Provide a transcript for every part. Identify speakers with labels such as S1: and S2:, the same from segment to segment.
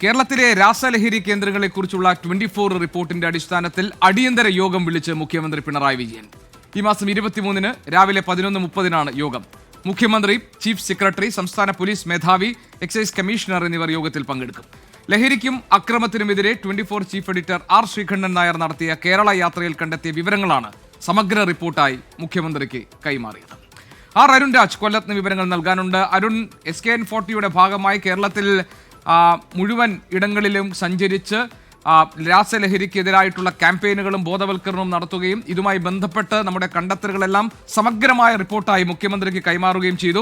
S1: കേരളത്തിലെ രാസലഹരി കേന്ദ്രങ്ങളെക്കുറിച്ചുള്ള 24 റിപ്പോർട്ടിന്റെ അടിസ്ഥാനത്തിൽ അടിയന്തര യോഗം വിളിച്ച് മുഖ്യമന്ത്രി പിണറായി വിജയൻ. ഈ മാസം 23-ന് രാവിലെ 11:30-നാണ് യോഗം. മുഖ്യമന്ത്രി, ചീഫ് സെക്രട്ടറി, സംസ്ഥാന പോലീസ് മേധാവി, എക്സൈസ് കമ്മീഷണർ എന്നിവർ യോഗത്തിൽ പങ്കെടുക്കും. ലഹരിക്കും അക്രമത്തിനുമെതിരെ 24 chief editor R Sreekandan Nair നടത്തിയ കേരള യാത്രയിൽ കണ്ടെത്തിയ വിവരങ്ങളാണ് സമഗ്ര റിപ്പോർട്ടായി മുഖ്യമന്ത്രിക്ക് കൈമാറിയത്. ആർ അരുൺ രാജ് കൊല്ലത്ത് വിവരങ്ങൾ നൽകാനുണ്ട്. അരുൺ, SKN40യുടെ ഭാഗമായി കേരളത്തിൽ മുഴുവൻ ഇടങ്ങളിലും സഞ്ചരിച്ച് രാസലഹരിക്കെതിരായിട്ടുള്ള ക്യാമ്പയിനുകളും ബോധവൽക്കരണവും നടത്തുകയും ഇതുമായി ബന്ധപ്പെട്ട് നമ്മുടെ കണ്ടെത്തലുകളെല്ലാം സമഗ്രമായ റിപ്പോർട്ടായി മുഖ്യമന്ത്രിക്ക് കൈമാറുകയും ചെയ്തു.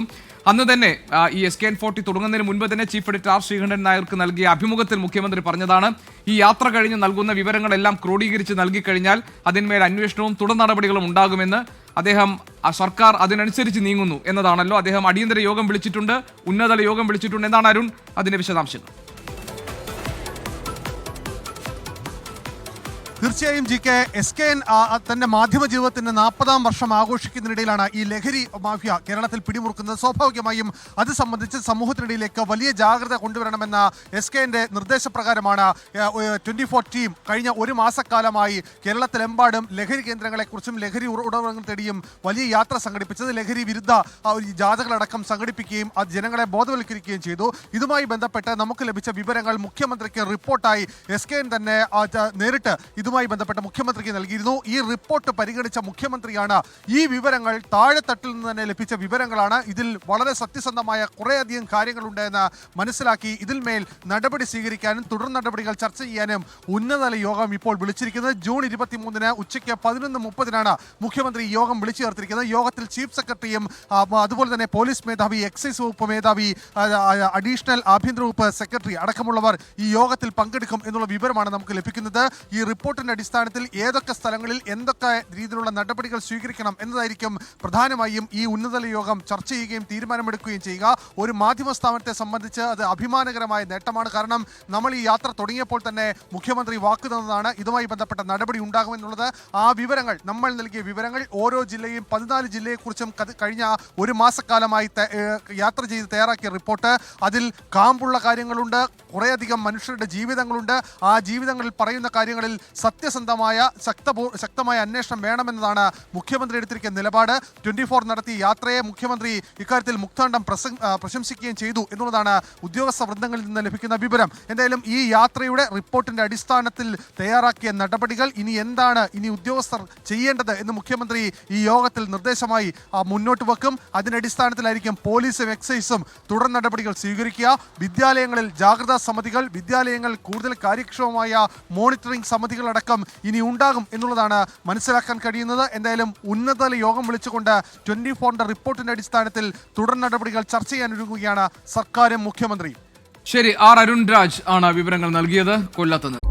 S1: അന്ന് തന്നെ ഈ SKN40 തുടങ്ങുന്നതിന് മുൻപ് തന്നെ ചീഫ് എഡിറ്റർ ആർ ശ്രീകണ്ഠൻ നായർക്ക് നൽകിയ അഭിമുഖത്തിൽ മുഖ്യമന്ത്രി പറഞ്ഞതാണ്, ഈ യാത്ര കഴിഞ്ഞ് നൽകുന്ന വിവരങ്ങളെല്ലാം ക്രോഡീകരിച്ച് നൽകിക്കഴിഞ്ഞാൽ അതിന്മേൽ അന്വേഷണവും തുടർ നടപടികളും ഉണ്ടാകുമെന്ന് അദ്ദേഹം സർക്കാർ അതിനനുസരിച്ച് നീങ്ങുന്നു എന്നതാണല്ലോ. അദ്ദേഹം അടിയന്തര യോഗം വിളിച്ചിട്ടുണ്ട്, ഉന്നതതല യോഗം വിളിച്ചിട്ടുണ്ട്. എന്താണ് അരുൺ അതിന്റെ വിശദാംശങ്ങൾ?
S2: തീർച്ചയായും GK, SKN തന്റെ മാധ്യമ ജീവിതത്തിന്റെ 40-ാം വർഷം ആഘോഷിക്കുന്നതിനിടയിലാണ് ഈ ലഹരി മാഫിയ കേരളത്തിൽ പിടിമുറുക്കുന്നത്. സ്വാഭാവികമായും അത് സംബന്ധിച്ച് സമൂഹത്തിനിടയിലേക്ക് വലിയ ജാഗ്രത കൊണ്ടുവരണമെന്ന SKNന്റെ നിർദ്ദേശപ്രകാരമാണ് 24 ടീം കഴിഞ്ഞ ഒരു മാസക്കാലമായി കേരളത്തിലെമ്പാടും ലഹരി കേന്ദ്രങ്ങളെക്കുറിച്ചും ലഹരി ഉറവിടങ്ങൾ തേടിയും വലിയ യാത്ര സംഘടിപ്പിച്ചത്. ലഹരി വിരുദ്ധ ജാഥകളടക്കം സംഘടിപ്പിക്കുകയും അത് ജനങ്ങളെ ബോധവൽക്കരിക്കുകയും ചെയ്തു. ഇതുമായി ബന്ധപ്പെട്ട് നമുക്ക് ലഭിച്ച വിവരങ്ങൾ മുഖ്യമന്ത്രിക്ക് റിപ്പോർട്ടായി SKN തന്നെ നേരിട്ട് ഇതുമായി ബന്ധപ്പെട്ട് മുഖ്യമന്ത്രിക്ക് നൽകിയിരുന്നു. ഈ റിപ്പോർട്ട് പരിഗണിച്ച മുഖ്യമന്ത്രിയാണ് ഈ വിവരങ്ങൾ താഴെത്തട്ടിൽ നിന്ന് തന്നെ ലഭിച്ച വിവരങ്ങളാണ്, ഇതിൽ വളരെ സത്യസന്ധമായ കുറേയധികം കാര്യങ്ങളുണ്ട് എന്ന് മനസ്സിലാക്കി ഇതിൽ മേൽ നടപടി സ്വീകരിക്കാനും തുടർ നടപടികൾ ചർച്ച ചെയ്യാനും ഉന്നതതല യോഗം ഇപ്പോൾ വിളിച്ചിരിക്കുന്നത്. ജൂൺ 23-ന് ഉച്ചയ്ക്ക് 11:30-നാണ് മുഖ്യമന്ത്രി യോഗം വിളിച്ചു ചേർത്തിരിക്കുന്നത്. യോഗത്തിൽ ചീഫ് സെക്രട്ടറിയും അതുപോലെ തന്നെ പോലീസ് മേധാവി, എക്സൈസ് വകുപ്പ് മേധാവി, അഡീഷണൽ ആഭ്യന്തര വകുപ്പ് സെക്രട്ടറി അടക്കമുള്ളവർ ഈ യോഗത്തിൽ പങ്കെടുക്കും എന്നുള്ള വിവരമാണ് നമുക്ക് ലഭിക്കുന്നത്. ഈ റിപ്പോർട്ടിന്റെ അടിസ്ഥാനത്തിൽ ഏതൊക്കെ സ്ഥലങ്ങളിൽ എന്തൊക്കെ രീതിയിലുള്ള നടപടികൾ സ്വീകരിക്കണം എന്നതായിരിക്കും പ്രധാനമായും ഈ ഉന്നതതല യോഗം ചർച്ച ചെയ്യുകയും തീരുമാനമെടുക്കുകയും ചെയ്യുക. ഒരു മാധ്യമ സ്ഥാപനത്തെ സംബന്ധിച്ച് അത് അഭിമാനകരമായ നേട്ടമാണ്. കാരണം നമ്മൾ ഈ യാത്ര തുടങ്ങിയപ്പോൾ തന്നെ മുഖ്യമന്ത്രി വാക്ക് തന്നതാണ് ഇതുമായി ബന്ധപ്പെട്ട നടപടി ഉണ്ടാകുമെന്നുള്ളത്. ആ വിവരങ്ങൾ, നമ്മൾ നൽകിയ വിവരങ്ങൾ, ഓരോ ജില്ലയും 14 ജില്ലയെക്കുറിച്ചും കഴിഞ്ഞ ഒരു മാസക്കാലമായി യാത്ര ചെയ്ത് തയ്യാറാക്കിയ റിപ്പോർട്ട്, അതിൽ കാമ്പുള്ള കാര്യങ്ങളുണ്ട്, കുറേയധികം മനുഷ്യരുടെ ജീവിതങ്ങളുണ്ട്. ആ ജീവിതങ്ങളിൽ പറയുന്ന കാര്യങ്ങളിൽ സത്യസന്ധമായ ശക്തമായ അന്വേഷണം വേണമെന്നതാണ് മുഖ്യമന്ത്രി എടുത്തിരിക്കുന്ന നിലപാട്. 24 നടത്തിയ യാത്രയെ മുഖ്യമന്ത്രി ഇക്കാര്യത്തിൽ മുക്താണ്ഡം പ്രശംസിക്കുകയും ചെയ്തു എന്നുള്ളതാണ് ഉദ്യോഗസ്ഥ വൃന്ദങ്ങളിൽ നിന്ന് ലഭിക്കുന്ന വിവരം. എന്തായാലും ഈ യാത്രയുടെ റിപ്പോർട്ടിന്റെ അടിസ്ഥാനത്തിൽ തയ്യാറാക്കിയ നടപടികൾ ഇനി ഉദ്യോഗസ്ഥർ ചെയ്യേണ്ടത് എന്ന് മുഖ്യമന്ത്രി ഈ യോഗത്തിൽ നിർദ്ദേശമായി മുന്നോട്ട് വെക്കും. അതിന്റെ അടിസ്ഥാനത്തിലായിരിക്കും പോലീസും എക്സൈസും തുടർ നടപടികൾ സ്വീകരിക്കുക. വിദ്യാലയങ്ങളിൽ ജാഗ്രതാ സമിതികൾ, വിദ്യാലയങ്ങൾ കൂടുതൽ കാര്യക്ഷമമായ മോണിറ്ററിംഗ് സമിതികളടക്കം ഇനി ഉണ്ടാകും എന്നുള്ളതാണ് മനസ്സിലാക്കാൻ കഴിയുന്നത്. എന്തായാലും ഉന്നതതല യോഗം വിളിച്ചുകൊണ്ട് 24-ന്റെ റിപ്പോർട്ടിന്റെ അടിസ്ഥാനത്തിൽ തുടർ നടപടികൾ ചർച്ച ചെയ്യാനൊരുങ്ങുകയാണ് സർക്കാരും മുഖ്യമന്ത്രിയും.
S1: ശരി, ആർ അരുൺ രാജ് ആണ് വിവരങ്ങൾ നൽകിയത് കൊല്ലത്ത് നിന്ന്.